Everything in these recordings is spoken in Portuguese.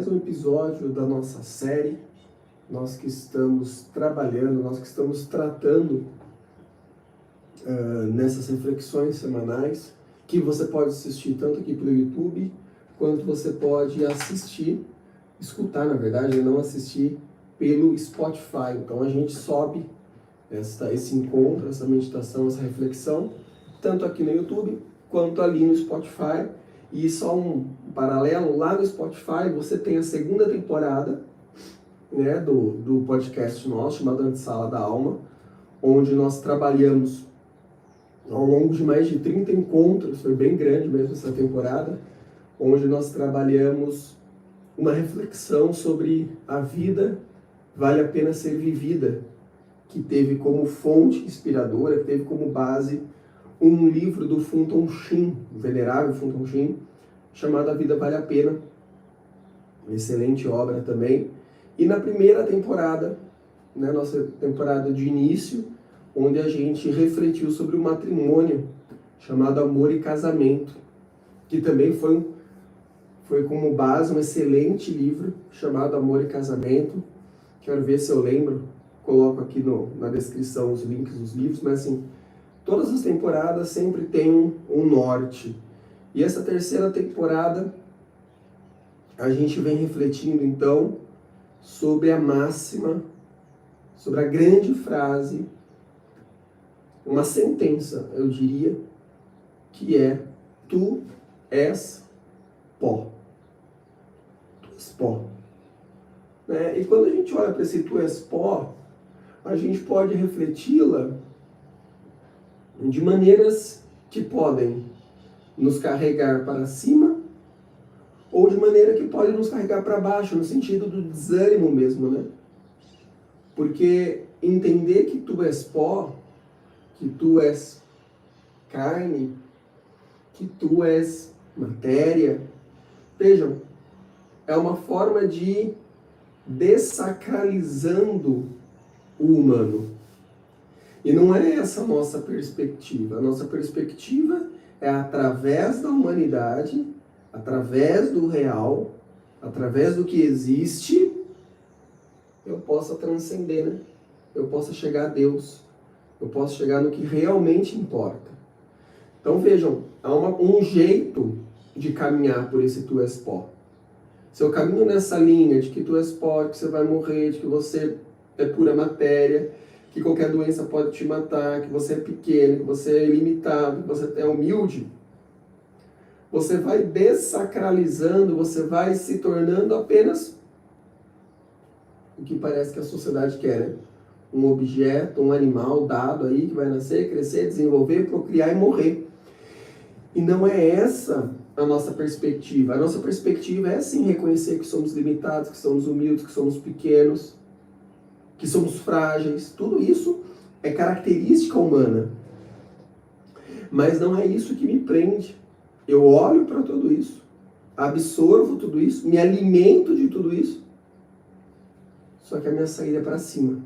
mais um episódio da nossa série. Nós que estamos trabalhando, nós que estamos tratando nessas reflexões semanais, que você pode assistir tanto aqui pelo YouTube, quanto você pode escutar, na verdade, não assistir pelo Spotify. Então a gente sobe esse encontro, essa meditação, essa reflexão, tanto aqui no YouTube, quanto ali no Spotify. E só um paralelo, lá no Spotify você tem a segunda temporada, né, do podcast nosso, chamado Antessala da Alma, onde nós trabalhamos ao longo de mais de 30 encontros, foi bem grande mesmo essa temporada, onde nós trabalhamos uma reflexão sobre a vida vale a pena ser vivida, que teve como fonte inspiradora, que teve como base um livro do Fulton Sheen, o venerável Fulton Sheen, chamado A Vida Vale a Pena. Excelente obra também. E na primeira temporada, né, nossa temporada de início, onde a gente refletiu sobre o matrimônio, chamado Amor e Casamento, que também foi como base um excelente livro, chamado Amor e Casamento. Quero ver se eu lembro, coloco aqui na descrição os links dos livros, mas assim, todas as temporadas sempre tem um norte. E essa terceira temporada, a gente vem refletindo então sobre a máxima, sobre a grande frase, uma sentença, eu diria, que é: tu és pó. Tu és pó. Né? E quando a gente olha para esse tu és pó, a gente pode refleti-la de maneiras que podem nos carregar para cima ou de maneira que podem nos carregar para baixo, no sentido do desânimo mesmo, né? Porque entender que tu és pó, que tu és carne, que tu és matéria, vejam, é uma forma de dessacralizando o humano. E não é essa a nossa perspectiva. A nossa perspectiva é através da humanidade, através do real, através do que existe, eu possa transcender, né? Eu possa chegar a Deus, eu posso chegar no que realmente importa. Então vejam, há um jeito de caminhar por esse tu és pó. Se eu caminho nessa linha de que tu és pó, que você vai morrer, de que você é pura matéria, que qualquer doença pode te matar, que você é pequeno, que você é ilimitado, que você é humilde, você vai dessacralizando, você vai se tornando apenas o que parece que a sociedade quer, né? Um objeto, um animal dado aí que vai nascer, crescer, desenvolver, procriar e morrer. E não é essa a nossa perspectiva. A nossa perspectiva é sim reconhecer que somos limitados, que somos humildes, que somos pequenos, que somos frágeis. Tudo isso é característica humana. Mas não é isso que me prende. Eu olho para tudo isso, absorvo tudo isso, me alimento de tudo isso, só que a minha saída é para cima.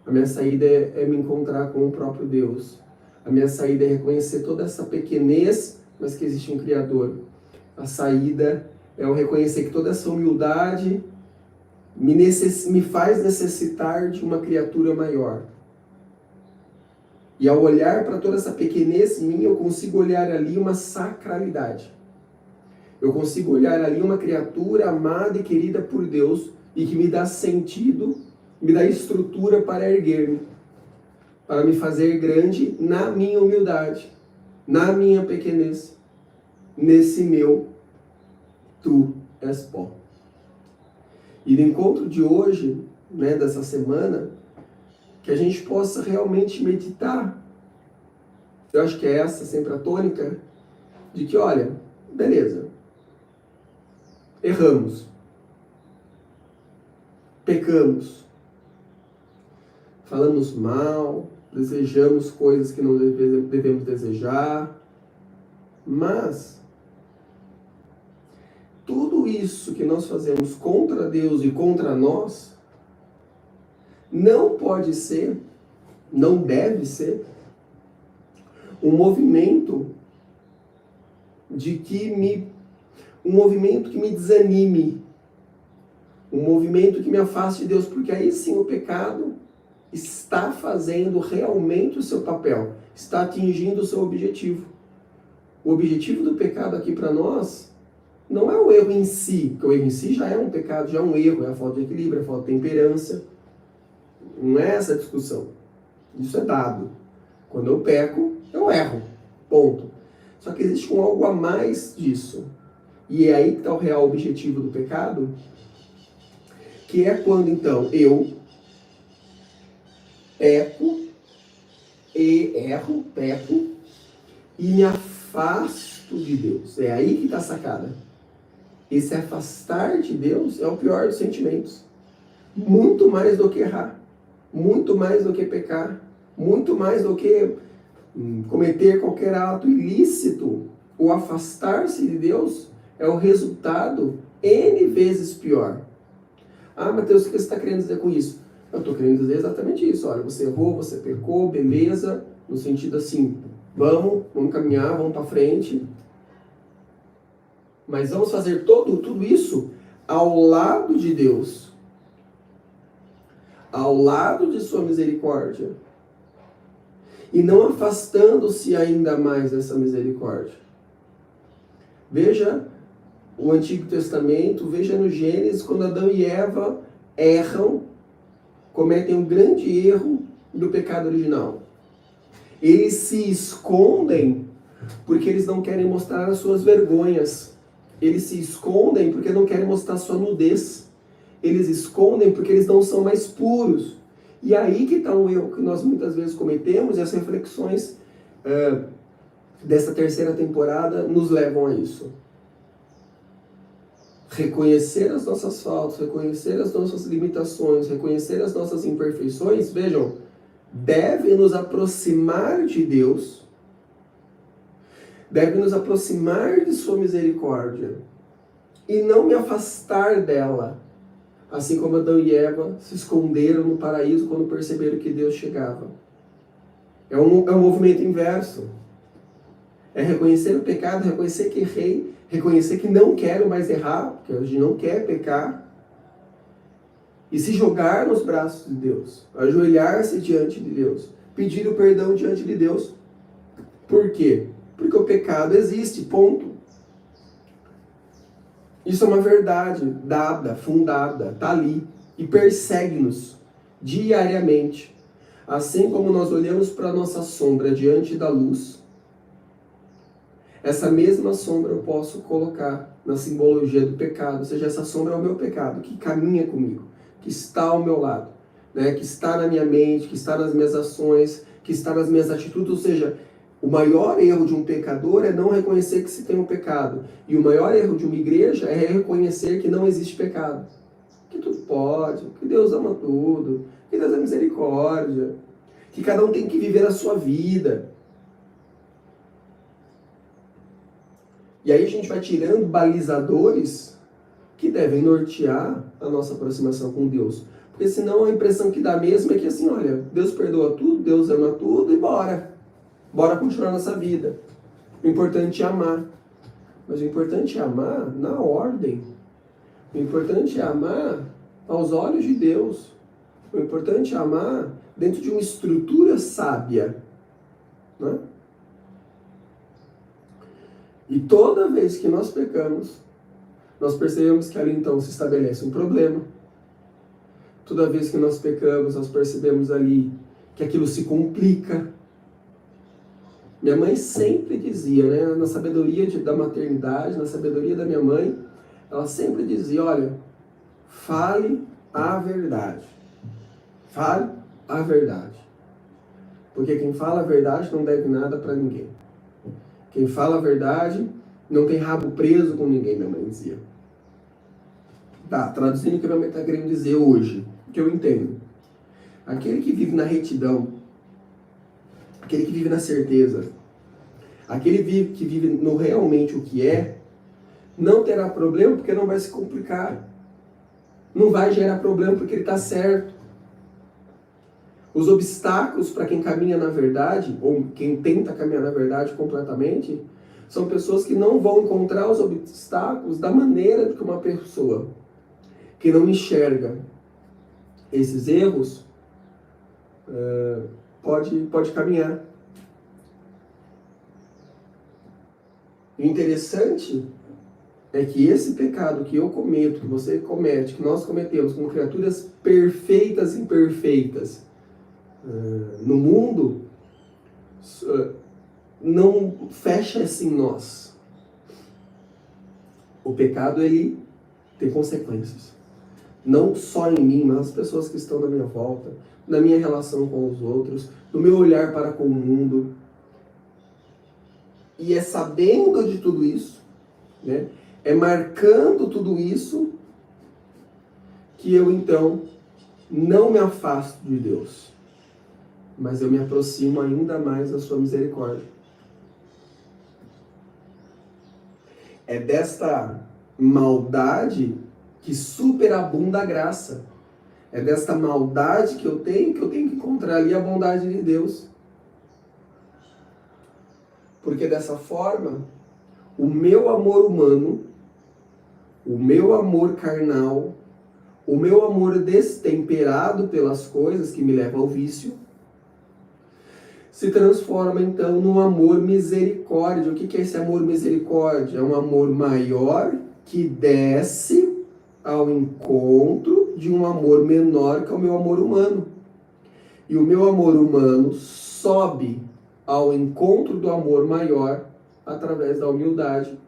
A minha saída é me encontrar com o próprio Deus. A minha saída é reconhecer toda essa pequenez, mas que existe um Criador. A saída é o reconhecer que toda essa humildade me faz necessitar de uma criatura maior. E ao olhar para toda essa pequenez minha, eu consigo olhar ali uma sacralidade. Eu consigo olhar ali uma criatura amada e querida por Deus e que me dá sentido, me dá estrutura para erguer-me, para me fazer grande na minha humildade, na minha pequenez, nesse meu tu és pó. E no encontro de hoje, né, dessa semana, que a gente possa realmente meditar. Eu acho que é essa sempre a tônica, de que, olha, beleza, erramos, pecamos, falamos mal, desejamos coisas que não devemos desejar, mas tudo isso que nós fazemos contra Deus e contra nós não pode ser, não deve ser, um movimento de que um movimento que me desanime, um movimento que me afaste de Deus, porque aí sim o pecado está fazendo realmente o seu papel, está atingindo o seu objetivo. O objetivo do pecado aqui para nós não é o erro em si, porque o erro em si já é um pecado, já é um erro, é a falta de equilíbrio, é a falta de temperança. Não é essa a discussão. Isso é dado. Quando eu peco, eu erro. Ponto. Só que existe um algo a mais disso. E é aí que está o real objetivo do pecado, que é quando então eu peco e me afasto de Deus. É aí que está a sacada. Esse afastar de Deus é o pior dos sentimentos. Muito mais do que errar. Muito mais do que pecar. Muito mais do que cometer qualquer ato ilícito. O afastar-se de Deus é o resultado N vezes pior. Ah, Mateus, o que você está querendo dizer com isso? Eu estou querendo dizer exatamente isso. Olha, você errou, você pecou, beleza. No sentido assim, vamos caminhar, vamos para frente. Mas vamos fazer tudo isso ao lado de Deus. Ao lado de sua misericórdia. E não afastando-se ainda mais dessa misericórdia. Veja o Antigo Testamento, veja no Gênesis, quando Adão e Eva erram, cometem um grande erro do pecado original. Eles se escondem porque eles não querem mostrar as suas vergonhas. Eles se escondem porque não querem mostrar sua nudez. Eles escondem porque eles não são mais puros. E aí que está um erro que nós muitas vezes cometemos, e as reflexões dessa terceira temporada nos levam a isso. Reconhecer as nossas faltas, reconhecer as nossas limitações, reconhecer as nossas imperfeições, vejam, deve nos aproximar de Deus, deve nos aproximar de sua misericórdia e não me afastar dela, assim como Adão e Eva se esconderam no paraíso quando perceberam que Deus chegava. É um movimento inverso. É reconhecer o pecado, reconhecer que errei, reconhecer que não quero mais errar, porque a gente não quer pecar, e se jogar nos braços de Deus, ajoelhar-se diante de Deus, pedir o perdão diante de Deus. Por quê? Porque o pecado existe, ponto. Isso é uma verdade dada, fundada, está ali, e persegue-nos diariamente. Assim como nós olhamos para a nossa sombra diante da luz, essa mesma sombra eu posso colocar na simbologia do pecado, ou seja, essa sombra é o meu pecado, que caminha comigo, que está ao meu lado, né? Que está na minha mente, que está nas minhas ações, que está nas minhas atitudes, ou seja, o maior erro de um pecador é não reconhecer que se tem um pecado, e o maior erro de uma igreja é reconhecer que não existe pecado, que tudo pode, que Deus ama tudo, que Deus é misericórdia, que cada um tem que viver a sua vida. E aí a gente vai tirando balizadores que devem nortear a nossa aproximação com Deus. Porque senão a impressão que dá mesmo é que assim, olha, Deus perdoa tudo, Deus ama tudo e bora. Bora continuar nossa vida. O importante é amar. Mas o importante é amar na ordem. O importante é amar aos olhos de Deus. O importante é amar dentro de uma estrutura sábia. Né? E toda vez que nós pecamos, nós percebemos que ali então se estabelece um problema. Toda vez que nós pecamos, nós percebemos ali que aquilo se complica. Minha mãe sempre dizia, né, na sabedoria da maternidade, na sabedoria da minha mãe, ela sempre dizia, olha, fale a verdade. Fale a verdade. Porque quem fala a verdade não deve nada para ninguém. Quem fala a verdade não tem rabo preso com ninguém, minha mãe dizia. Tá, traduzindo o que minha mãe está querendo dizer hoje, que eu entendo. Aquele que vive na retidão, aquele que vive na certeza, aquele que vive no realmente o que é, não terá problema porque não vai se complicar. Não vai gerar problema porque ele está certo. Os obstáculos para quem caminha na verdade, ou quem tenta caminhar na verdade completamente, São pessoas que não vão encontrar os obstáculos da maneira que uma pessoa que não enxerga esses erros pode caminhar. O interessante é que esse pecado que eu cometo, que você comete, que nós cometemos como criaturas perfeitas e imperfeitas no mundo, não fecha-se em nós. O pecado, ele tem consequências. Não só em mim, mas nas pessoas que estão na minha volta, na minha relação com os outros, no meu olhar para com o mundo. E é sabendo de tudo isso, né? É marcando tudo isso, que eu então não me afasto de Deus, mas eu me aproximo ainda mais da sua misericórdia. É desta maldade que superabunda a graça. É desta maldade que eu tenho que encontrar ali a bondade de Deus. Porque dessa forma, o meu amor humano, o meu amor carnal, o meu amor destemperado pelas coisas que me levam ao vício, se transforma então num amor misericórdia. O que é esse amor misericórdia? É um amor maior que desce ao encontro de um amor menor, que é o meu amor humano. E o meu amor humano sobe ao encontro do amor maior através da humildade,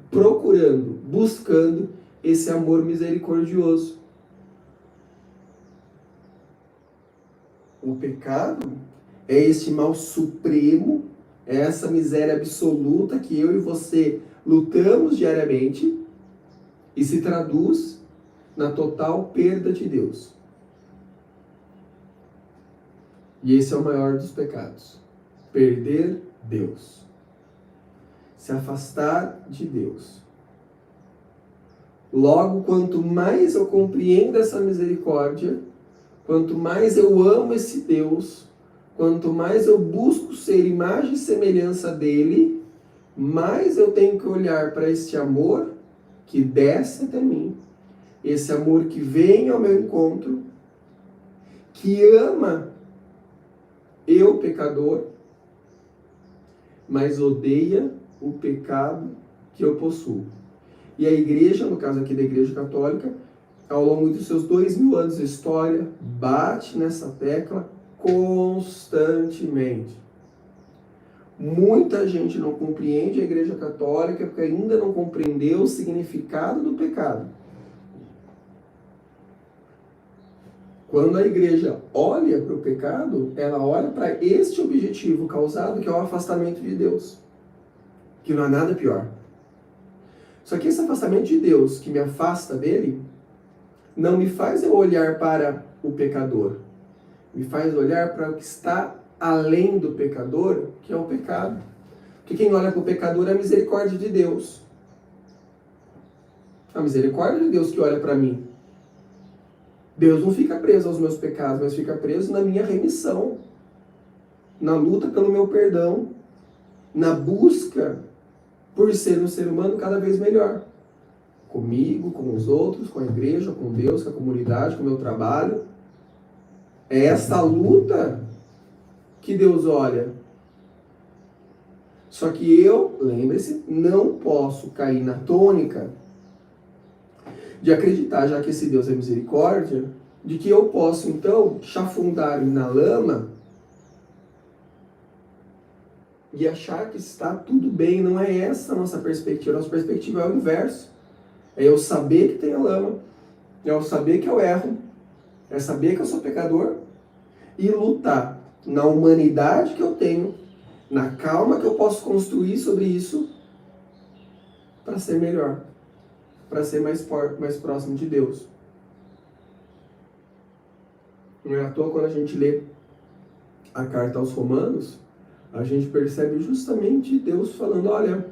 procurando, buscando esse amor misericordioso. O pecado é este mal supremo, é essa miséria absoluta que eu e você lutamos diariamente e se traduz na total perda de Deus. E esse é o maior dos pecados. Perder Deus. Se afastar de Deus. Logo, quanto mais eu compreendo essa misericórdia, quanto mais eu amo esse Deus, quanto mais eu busco ser imagem e semelhança dele, mais eu tenho que olhar para este amor que desce até mim, esse amor que vem ao meu encontro, que ama eu, pecador, mas odeia o pecado que eu possuo. E a igreja, no caso aqui da Igreja Católica, ao longo dos seus 2000 anos de história, bate nessa tecla constantemente. Muita gente não compreende a Igreja Católica porque ainda não compreendeu o significado do pecado. Quando a igreja olha para o pecado, ela olha para este objetivo causado, que é o afastamento de Deus. Que não há nada pior. Só que esse afastamento de Deus, que me afasta dele, não me faz eu olhar para o pecador. Me faz olhar para o que está além do pecador, que é o pecado. Porque quem olha para o pecador é a misericórdia de Deus. A misericórdia de Deus que olha para mim. Deus não fica preso aos meus pecados, mas fica preso na minha remissão, na luta pelo meu perdão, na busca por ser um ser humano cada vez melhor. Comigo, com os outros, com a igreja, com Deus, com a comunidade, com o meu trabalho. É essa luta que Deus olha. Só que eu, lembre-se, não posso cair na tônica de acreditar, já que esse Deus é misericórdia, de que eu posso, então, chafundar-me na lama e achar que está tudo bem. Não é essa a nossa perspectiva. A nossa perspectiva é o inverso. É eu saber que tem a lama, é eu saber que eu erro, é saber que eu sou pecador e lutar na humanidade que eu tenho, na calma que eu posso construir sobre isso para ser melhor, para ser mais próximo de Deus. Não é à toa quando a gente lê a carta aos Romanos, a gente percebe justamente Deus falando, olha,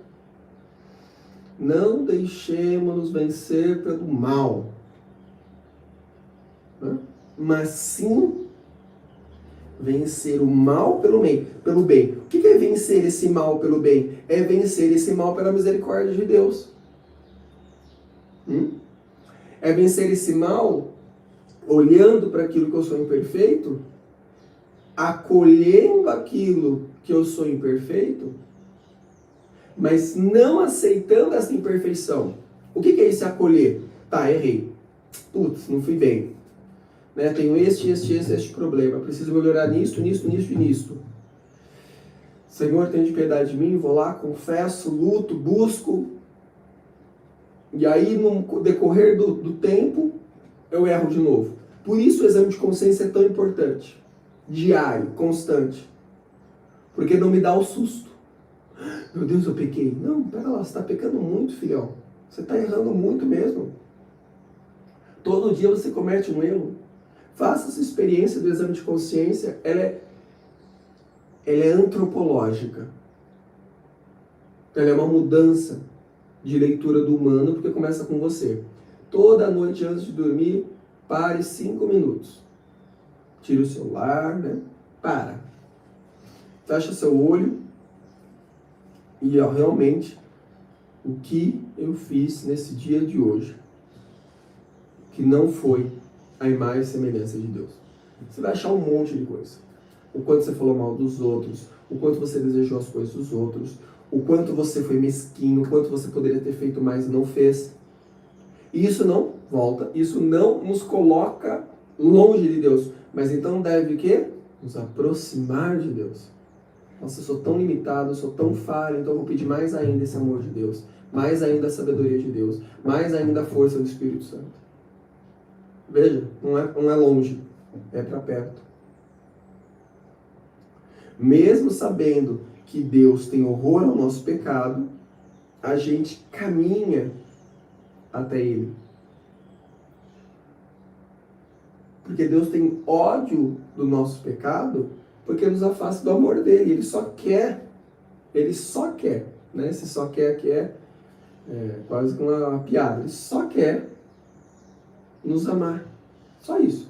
não deixemos-nos vencer pelo mal, né? Mas sim Vencer o mal pelo bem. O que é vencer esse mal pelo bem? É vencer esse mal pela misericórdia de Deus. É vencer esse mal olhando para aquilo que eu sou imperfeito, acolhendo aquilo que eu sou imperfeito, mas não aceitando essa imperfeição. O que é esse acolher? Tá, errei. Putz, não fui bem. Né? Tenho este problema. Preciso melhorar nisto e nisto. Senhor, tenha de piedade de mim. Vou lá, confesso, luto, busco. E aí, no decorrer do tempo, eu erro de novo. Por isso o exame de consciência é tão importante. Diário, constante. Porque não me dá o susto. Meu Deus, eu pequei. Não, pera lá, você está pecando muito, filhão. Você está errando muito mesmo. Todo dia você comete um erro. Faça essa experiência do exame de consciência. Ela é antropológica. Ela é uma mudança de leitura do humano, porque começa com você. Toda noite antes de dormir, pare 5 minutos. Tira o celular, né? Para. Fecha seu olho e realmente o que eu fiz nesse dia de hoje que não foi a imagem e semelhança de Deus. Você vai achar um monte de coisa. O quanto você falou mal dos outros, o quanto você desejou as coisas dos outros, o quanto você foi mesquinho, o quanto você poderia ter feito mais e não fez. E isso não volta, isso não nos coloca longe de Deus, mas então deve o quê? Nos aproximar de Deus. Nossa, eu sou tão limitado, eu sou tão falho, então eu vou pedir mais ainda esse amor de Deus, mais ainda a sabedoria de Deus, mais ainda a força do Espírito Santo. Veja, não é longe, é para perto. Mesmo sabendo que Deus tem horror ao nosso pecado, a gente caminha até Ele. Porque Deus tem ódio do nosso pecado, porque nos afasta do amor dele. Ele só quer, né? Esse só quer que é quase como uma piada. Ele só quer nos amar. Só isso.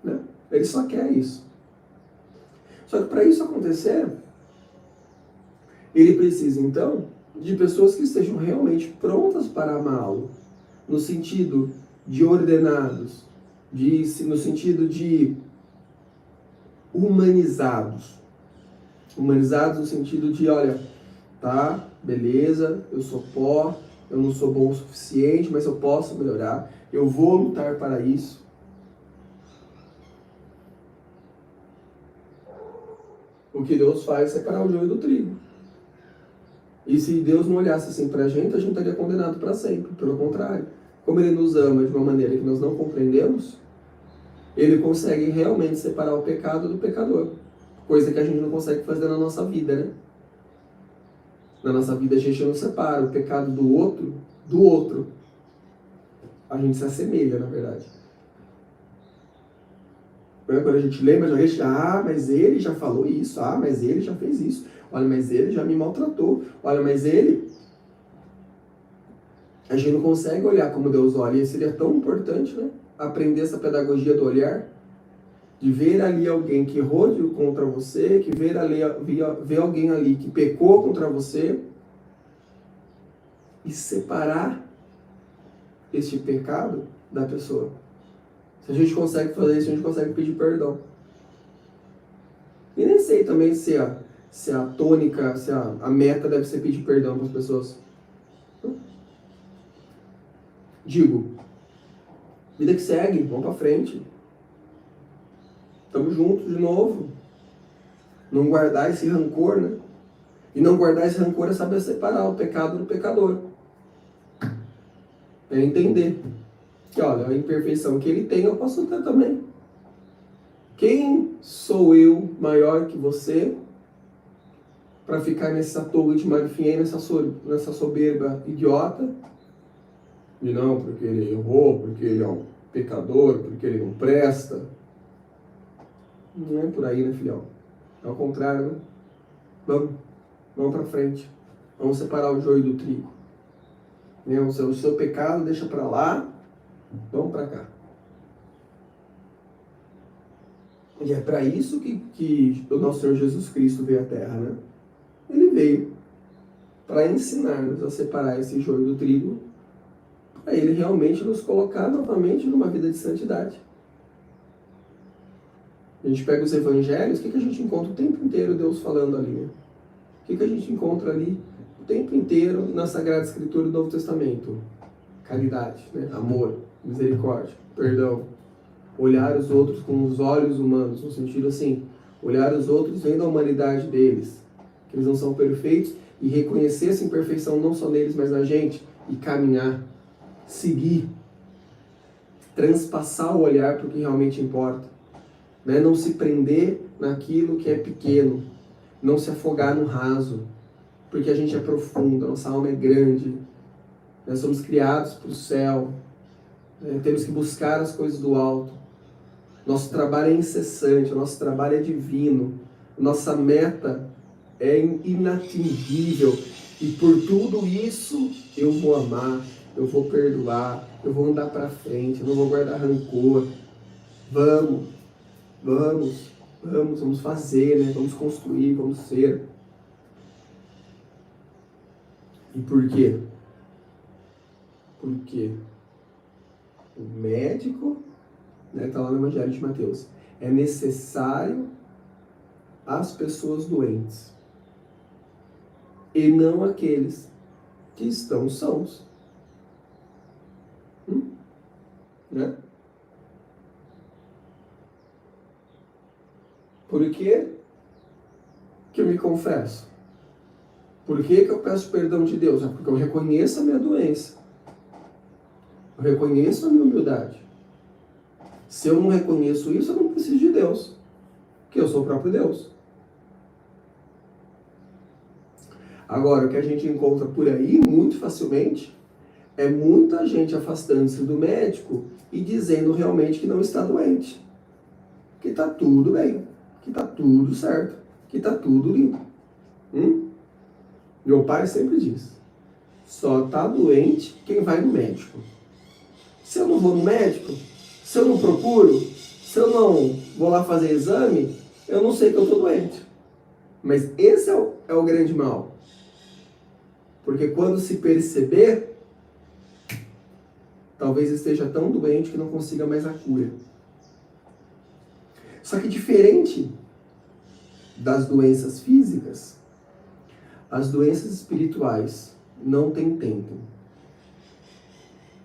Né? Ele só quer isso. Só que para isso acontecer, ele precisa então de pessoas que estejam realmente prontas para amá-lo. No sentido de ordenados, no sentido de humanizados. Humanizados no sentido de, olha, tá, beleza, eu sou pó, eu não sou bom o suficiente, mas eu posso melhorar, eu vou lutar para isso. O que Deus faz é separar o joio do trigo. E se Deus não olhasse assim pra gente, a gente estaria condenado para sempre. Pelo contrário, como Ele nos ama de uma maneira que nós não compreendemos, Ele consegue realmente separar o pecado do pecador. Coisa que a gente não consegue fazer na nossa vida, né? Na nossa vida a gente não separa o pecado do outro. A gente se assemelha, na verdade. Quando a gente lembra, a gente, mas ele já falou isso, mas ele já fez isso, olha, mas ele já me maltratou, olha, mas ele... A gente não consegue olhar como Deus olha, e seria tão importante, né? Aprender essa pedagogia do olhar, de ver ali alguém que errou contra você, que ver alguém ali que pecou contra você, e separar este pecado da pessoa. Se a gente consegue fazer isso, a gente consegue pedir perdão. E nem sei também se a tônica, se a meta deve ser pedir perdão para as pessoas. Digo, vida que segue, vamos para frente. Estamos juntos de novo. Não guardar esse rancor, né? E não guardar esse rancor é saber separar o pecado do pecador. É entender que, olha, a imperfeição que ele tem, eu posso ter também. Quem sou eu maior que você para ficar nessa toga de marfim, nessa soberba idiota? E não, porque ele errou, porque ele é um pecador, porque ele não presta. Não é por aí, né, filhão? É ao contrário, né? Vamos para frente. Vamos separar o joio do trigo. O seu pecado deixa para lá, vamos para cá. E é para isso que o nosso Senhor Jesus Cristo veio à Terra, né? Ele veio para ensinar-nos a separar esse joio do trigo, para Ele realmente nos colocar novamente numa vida de santidade. A gente pega os evangelhos, o que a gente encontra o tempo inteiro Deus falando ali, né? O que a gente encontra ali o tempo inteiro na Sagrada Escritura do Novo Testamento? Caridade, né? Amor, misericórdia, perdão. Olhar os outros com os olhos humanos, no sentido assim, olhar os outros vendo a humanidade deles, que eles não são perfeitos, e reconhecer essa imperfeição não só neles, mas na gente, e caminhar, seguir, transpassar o olhar para o que realmente importa, né? Não se prender naquilo que é pequeno, não se afogar no raso, porque a gente é profundo, a nossa alma é grande, nós somos criados para o céu, né? Temos que buscar as coisas do alto. Nosso trabalho é incessante, nosso trabalho é divino, nossa meta é inatingível, e por tudo isso eu vou amar, eu vou perdoar, eu vou andar para frente, eu não vou guardar rancor. Vamos fazer, né? Vamos construir, vamos ser. E por quê? Porque o médico, está lá no Evangelho de Mateus, é necessário às pessoas doentes e não aqueles que estão sãos. Né? Por que eu me confesso? Por que eu peço perdão de Deus? É porque eu reconheço a minha doença. Eu reconheço a minha humildade. Se eu não reconheço isso, eu não preciso de Deus, porque eu sou o próprio Deus. Agora, o que a gente encontra por aí, muito facilmente, é muita gente afastando-se do médico e dizendo realmente que não está doente. Que está tudo bem, que está tudo certo, que está tudo limpo. Meu pai sempre diz, só está doente quem vai no médico. Se eu não vou no médico, se eu não procuro, se eu não vou lá fazer exame, eu não sei que eu estou doente. Mas esse é o grande mal. Porque quando se perceber, talvez esteja tão doente que não consiga mais a cura. Só que diferente das doenças físicas, as doenças espirituais não têm tempo.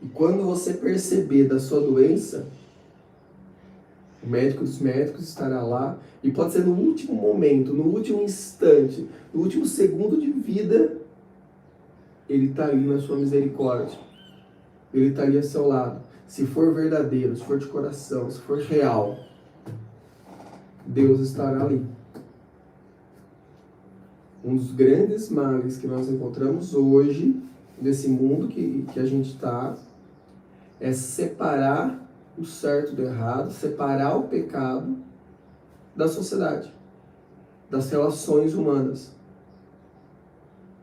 E quando você perceber da sua doença, o médico dos médicos estará lá, e pode ser no último momento, no último instante, no último segundo de vida, ele está ali na sua misericórdia. Ele está ali ao seu lado. Se for verdadeiro, se for de coração, se for real, Deus estará ali. Um dos grandes males que nós encontramos hoje, nesse mundo que a gente está, é separar o certo do errado, separar o pecado da sociedade, das relações humanas.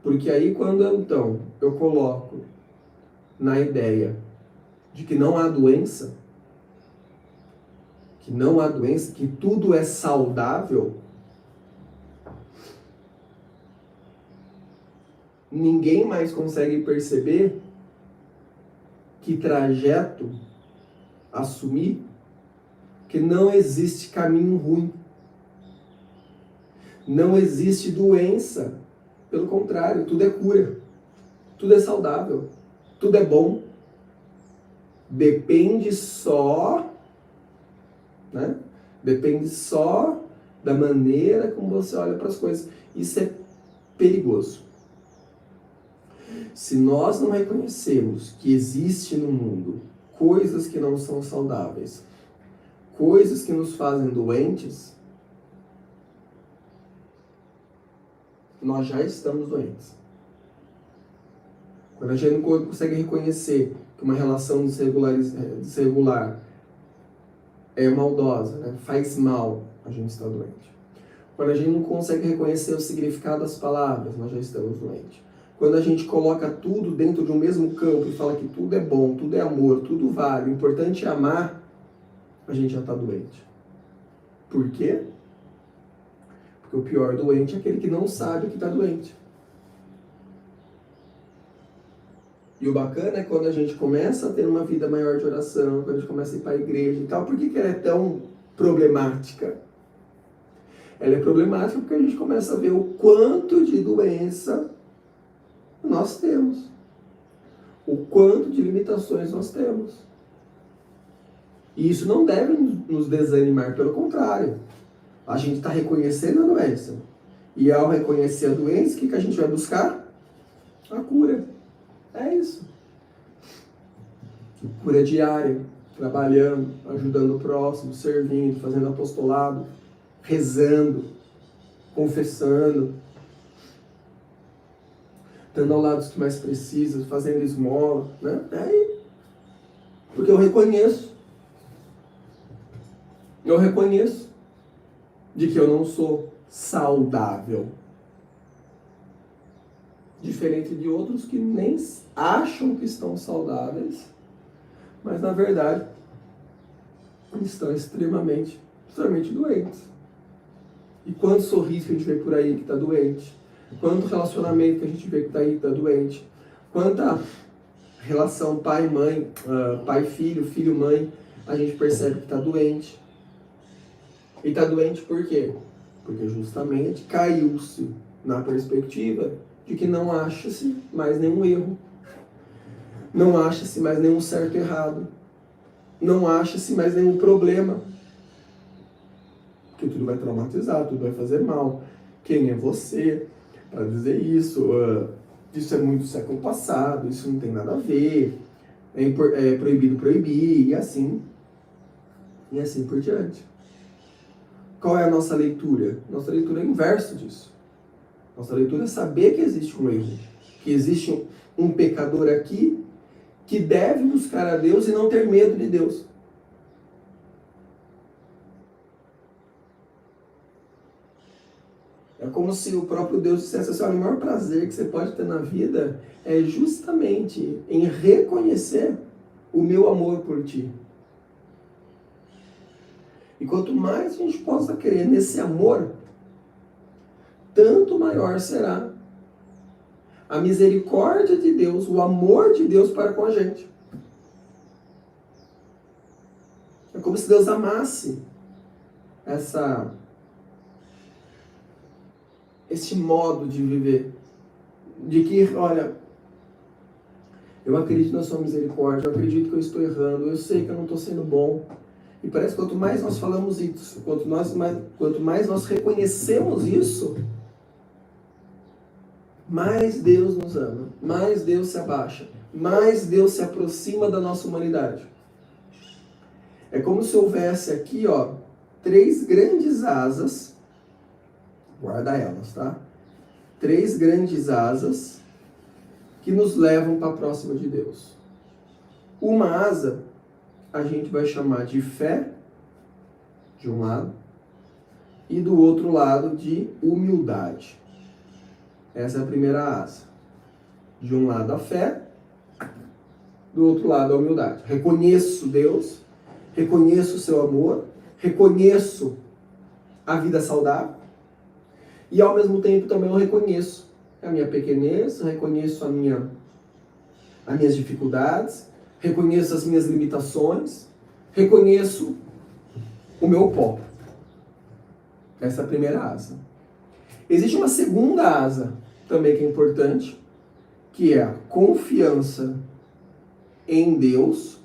Porque aí quando então eu coloco na ideia de que não há doença, que tudo é saudável, ninguém mais consegue perceber que trajeto assumir, que não existe caminho ruim. Não existe doença. Pelo contrário, tudo é cura. Tudo é saudável. Tudo é bom. Depende só, né? Depende só da maneira como você olha para as coisas. Isso é perigoso. Se nós não reconhecemos que existe no mundo coisas que não são saudáveis, coisas que nos fazem doentes, nós já estamos doentes. Quando a gente não consegue reconhecer que uma relação desregular é maldosa, né? Faz mal, a gente está doente. Quando a gente não consegue reconhecer o significado das palavras, nós já estamos doentes. Quando a gente coloca tudo dentro de um mesmo campo e fala que tudo é bom, tudo é amor, tudo vale, o importante é amar, a gente já está doente. Por quê? Porque o pior doente é aquele que não sabe que está doente. E o bacana é quando a gente começa a ter uma vida maior de oração, quando a gente começa a ir para a igreja e tal. Por que ela é tão problemática? Ela é problemática porque a gente começa a ver o quanto de doença nós temos. O quanto de limitações nós temos. E isso não deve nos desanimar, pelo contrário. A gente está reconhecendo a doença. E ao reconhecer a doença, o que a gente vai buscar? A cura. É isso. Cura diária, trabalhando, ajudando o próximo, servindo, fazendo apostolado, rezando, confessando, estando ao lado dos que mais precisam, fazendo esmola, né? É aí. Porque eu reconheço de que eu não sou saudável. Diferente de outros que nem acham que estão saudáveis, mas na verdade estão extremamente doentes. E quanto sorriso que a gente vê por aí que está doente, quanto relacionamento que a gente vê que está aí que está doente, quanta relação pai-mãe, pai-filho, filho-mãe, a gente percebe que está doente. E está doente por quê? Porque justamente caiu-se na perspectiva de que não acha-se mais nenhum erro, não acha-se mais nenhum certo e errado, não acha-se mais nenhum problema, porque tudo vai traumatizar, tudo vai fazer mal. Quem é você para dizer isso? Isso é muito do século passado, isso não tem nada a ver, é proibido proibir, e assim por diante. Qual é a nossa leitura? Nossa leitura é o inverso disso. Nossa leitura é saber que existe um erro, que existe um pecador aqui que deve buscar a Deus e não ter medo de Deus. É como se o próprio Deus dissesse assim: o maior prazer que você pode ter na vida é justamente em reconhecer o meu amor por ti. E quanto mais a gente possa crer nesse amor, tanto maior será a misericórdia de Deus, o amor de Deus para com a gente. É como se Deus amasse esse modo de viver. De que, olha, eu acredito na sua misericórdia, eu acredito que eu estou errando, eu sei que eu não estou sendo bom. E parece que quanto mais nós falamos isso, quanto mais nós reconhecemos isso, mais Deus nos ama, mais Deus se abaixa, mais Deus se aproxima da nossa humanidade. É como se houvesse aqui, 3 grandes asas, guarda elas, tá? 3 grandes asas que nos levam para próxima de Deus. Uma asa a gente vai chamar de fé, de um lado, e do outro lado de humildade. Essa é a primeira asa. De um lado a fé, do outro lado a humildade. Reconheço Deus, reconheço o seu amor, reconheço a vida saudável, e ao mesmo tempo também eu reconheço a minha pequenez, reconheço as minhas dificuldades, reconheço as minhas limitações, reconheço o meu pó. Essa é a primeira asa. Existe uma segunda asa também que é importante, que é a confiança em Deus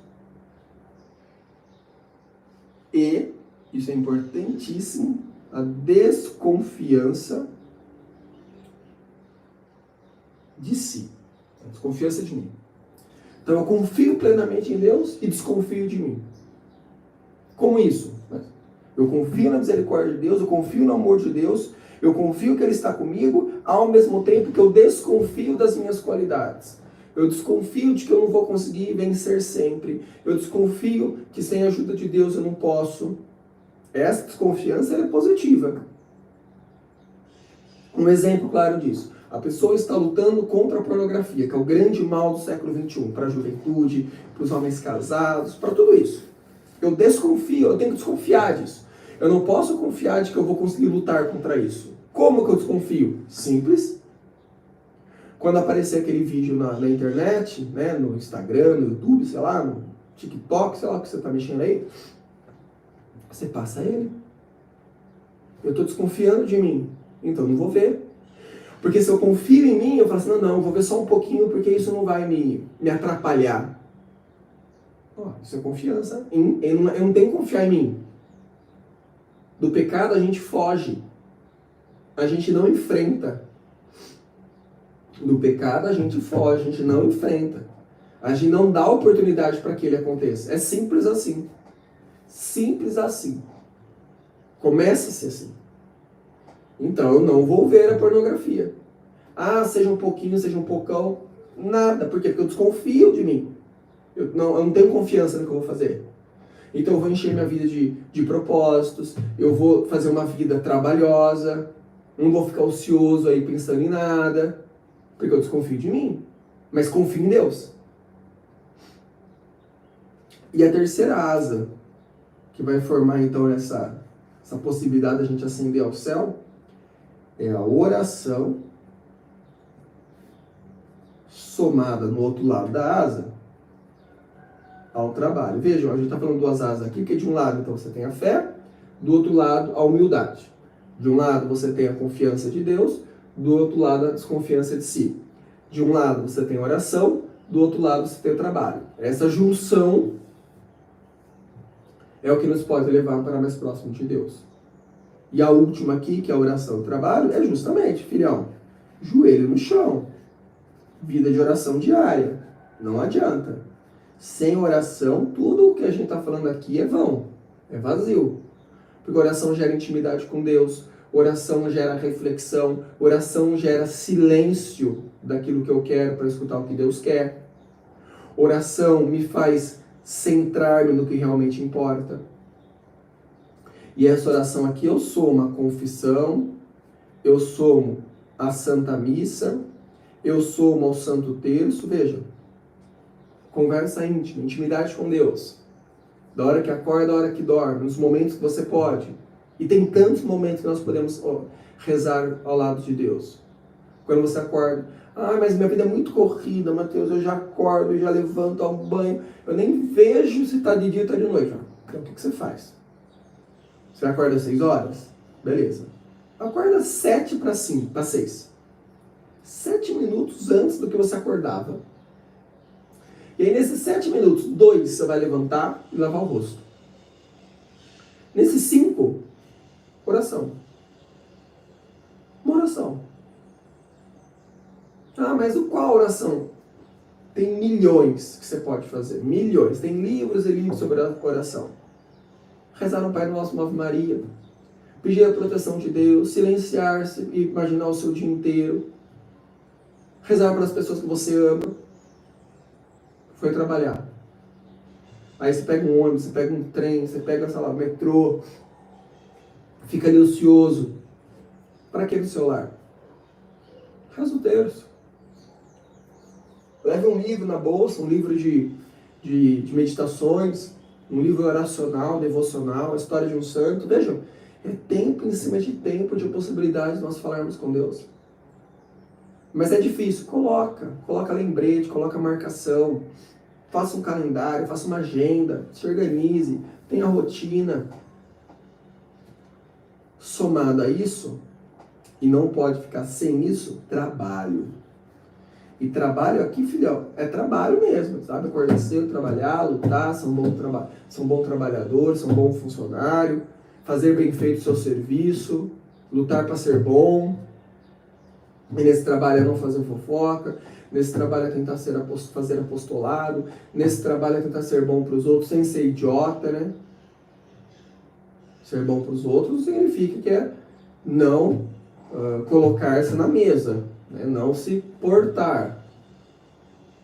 e, isso é importantíssimo, a desconfiança de si. A desconfiança de mim. Então eu confio plenamente em Deus e desconfio de mim. Como isso? Eu confio na misericórdia de Deus, eu confio no amor de Deus, eu confio que Ele está comigo, ao mesmo tempo que eu desconfio das minhas qualidades. Eu desconfio de que eu não vou conseguir vencer sempre. Eu desconfio que sem a ajuda de Deus eu não posso. Essa desconfiança é positiva. Um exemplo claro disso. A pessoa está lutando contra a pornografia, que é o grande mal do século XXI, para a juventude, para os homens casados, para tudo isso. Eu desconfio, eu tenho que desconfiar disso. Eu não posso confiar de que eu vou conseguir lutar contra isso. Como que eu desconfio? Simples. Quando aparecer aquele vídeo na internet, né, no Instagram, no YouTube, sei lá, no TikTok, sei lá o que você está mexendo aí, você passa ele. Eu estou desconfiando de mim, então não vou ver. Porque se eu confio em mim, eu falo assim, não, vou ver só um pouquinho porque isso não vai me atrapalhar. Isso é confiança. Eu não tenho que confiar em mim. Do pecado a gente foge. A gente não enfrenta. Do pecado a gente foge, a gente não enfrenta. A gente não dá oportunidade para que ele aconteça. É simples assim. Simples assim. Começa-se assim. Então eu não vou ver a pornografia. Seja um pouquinho, seja um pocão. Nada. Por quê? Porque eu desconfio de mim. Eu não tenho confiança no que eu vou fazer. Então eu vou encher minha vida de propósitos. Eu vou fazer uma vida trabalhosa. Não vou ficar ocioso aí pensando em nada. Porque eu desconfio de mim. Mas confio em Deus. E a terceira asa, que vai formar então essa possibilidade da gente ascender ao céu, é a oração somada no outro lado da asa ao trabalho. Vejam, a gente está falando duas asas aqui, porque de um lado então você tem a fé, do outro lado a humildade. De um lado você tem a confiança de Deus, do outro lado a desconfiança de si. De um lado você tem a oração, do outro lado você tem o trabalho. Essa junção é o que nos pode levar para mais próximo de Deus. E a última aqui, que é a oração e o trabalho, é justamente, filhão, joelho no chão. Vida de oração diária. Não adianta. Sem oração, tudo o que a gente está falando aqui é vão. É vazio. Porque oração gera intimidade com Deus. Oração gera reflexão. Oração gera silêncio daquilo que eu quero para escutar o que Deus quer. Oração me faz centrar-me no que realmente importa. E essa oração aqui eu somo a confissão, eu somo a Santa Missa, eu somo ao Santo Terço, veja, conversa íntima, intimidade com Deus, da hora que acorda, da hora que dorme, nos momentos que você pode. E tem tantos momentos que nós podemos rezar ao lado de Deus. Quando você acorda, mas minha vida é muito corrida, Mateus, eu já acordo, eu já levanto ao banho, eu nem vejo se está de dia ou está de noite. Então o que você faz? Você acorda às 6 horas? Beleza. Acorda 7 para 5, para 6. 7 minutos antes do que você acordava. E aí nesses 7 minutos, 2 você vai levantar e lavar o rosto. Nesses 5, oração. Uma oração. Mas qual oração? Tem milhões que você pode fazer. Milhões. Tem livros e livros sobre a oração. Rezar no Pai Nosso, uma Ave Maria. Pedir a proteção de Deus. Silenciar-se e imaginar o seu dia inteiro. Rezar para as pessoas que você ama. Foi trabalhar. Aí você pega um ônibus, você pega um trem, você pega, sei lá, metrô. Fica ali ocioso. Para que no celular? Reza o terço. Leve um livro na bolsa, um livro de meditações, um livro oracional, devocional, a história de um santo. Vejam, é tempo em cima de tempo de possibilidades de nós falarmos com Deus. Mas é difícil. Coloca lembrete, coloca marcação, faça um calendário, faça uma agenda, se organize, tenha rotina. Somado a isso, e não pode ficar sem isso, trabalho. E trabalho aqui, filhão, é trabalho mesmo, sabe? Acordar cedo, trabalhar, lutar, são bom trabalhador, são bom funcionário, fazer bem feito o seu serviço, lutar para ser bom. E nesse trabalho é não fazer fofoca, nesse trabalho é tentar fazer apostolado, nesse trabalho é tentar ser bom para os outros, sem ser idiota, né? Ser bom para os outros significa que é não colocar-se na mesa, né? Não se portar.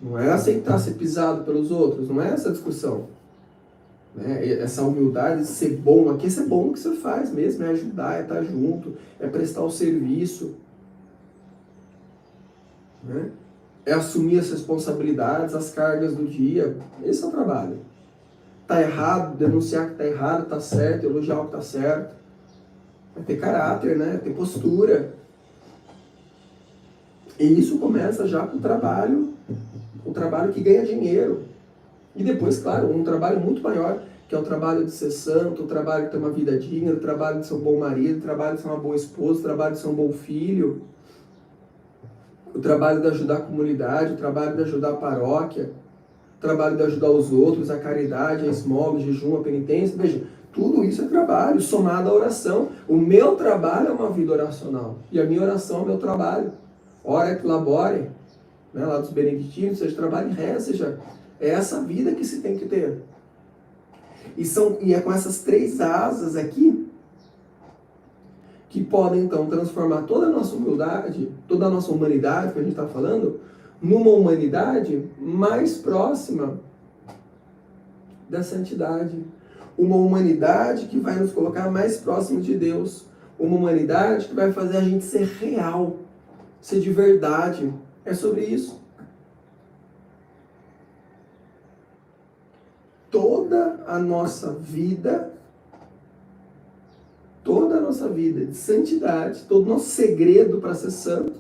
Não é aceitar ser pisado pelos outros, não é essa a discussão. Né? Essa humildade de ser bom, aqui é ser bom no que você faz mesmo, é ajudar, é estar junto, é prestar o serviço. Né? É assumir as responsabilidades, as cargas do dia. Esse é o trabalho. tá errado, denunciar que tá errado, tá certo, elogiar o que tá certo. É ter caráter, né? É ter postura. E isso começa já com o trabalho que ganha dinheiro. E depois, claro, um trabalho muito maior, que é o trabalho de ser santo, o trabalho de ter uma vida digna, o trabalho de ser um bom marido, o trabalho de ser uma boa esposa, o trabalho de ser um bom filho, o trabalho de ajudar a comunidade, o trabalho de ajudar a paróquia, o trabalho de ajudar os outros, a caridade, a esmola, o jejum, a penitência. Veja, tudo isso é trabalho, somado à oração. O meu trabalho é uma vida oracional. E a minha oração é o meu trabalho. Ora et labore, né, lá dos beneditinos, seja trabalho e reza, seja, é essa vida que se tem que ter. E é com essas 3 asas aqui que podem, então, transformar toda a nossa humildade, toda a nossa humanidade, que a gente está falando, numa humanidade mais próxima da santidade. Uma humanidade que vai nos colocar mais próximo de Deus. Uma humanidade que vai fazer a gente ser real, ser de verdade. É sobre isso. Toda a nossa vida de santidade, todo o nosso segredo para ser santo,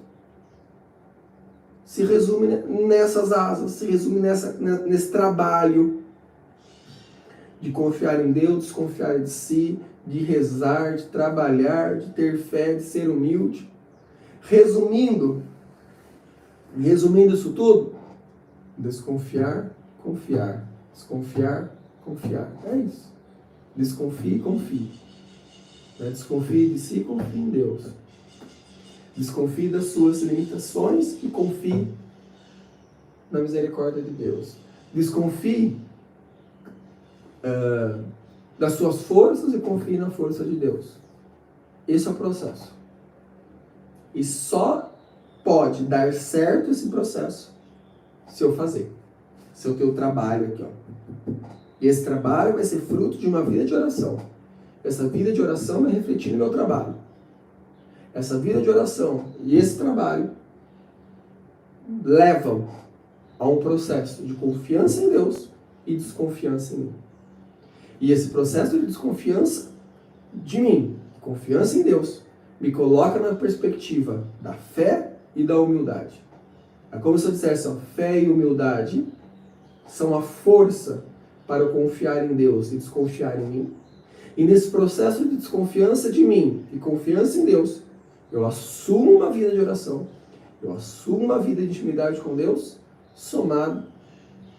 se resume nessas asas, se resume nesse trabalho de confiar em Deus, desconfiar de si, de rezar, de trabalhar, de ter fé, de ser humilde. Resumindo isso tudo, desconfiar, confiar. Desconfiar, confiar. É isso. Desconfie e confie. Desconfie de si e confie em Deus. Desconfie das suas limitações e confie na misericórdia de Deus. Desconfie das suas forças e confie na força de Deus. Esse é o processo. E só pode dar certo esse processo se eu fazer. Se eu ter o trabalho aqui, ó. E esse trabalho vai ser fruto de uma vida de oração. Essa vida de oração vai refletir no meu trabalho. Essa vida de oração e esse trabalho levam a um processo de confiança em Deus e desconfiança em mim. E esse processo de desconfiança de mim, confiança em Deus, me coloca na perspectiva da fé e da humildade. É como se eu dissesse, ó, fé e humildade são a força para eu confiar em Deus e desconfiar em mim. E nesse processo de desconfiança de mim e confiança em Deus, eu assumo uma vida de oração, eu assumo uma vida de intimidade com Deus, somado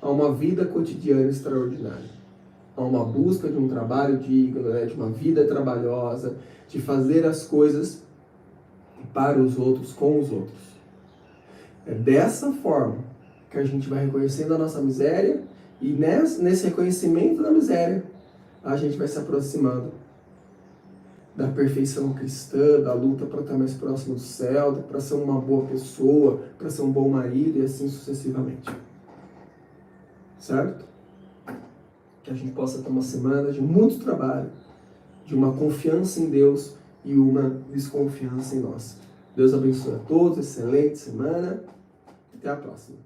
a uma vida cotidiana extraordinária. A uma busca de um trabalho digno, né, de uma vida trabalhosa, de fazer as coisas para os outros, com os outros. É dessa forma que a gente vai reconhecendo a nossa miséria e nesse reconhecimento da miséria, a gente vai se aproximando da perfeição cristã, da luta para estar mais próximo do céu, para ser uma boa pessoa, para ser um bom marido e assim sucessivamente. Certo? Que a gente possa ter uma semana de muito trabalho, de uma confiança em Deus e uma desconfiança em nós. Deus abençoe a todos, excelente semana, até a próxima.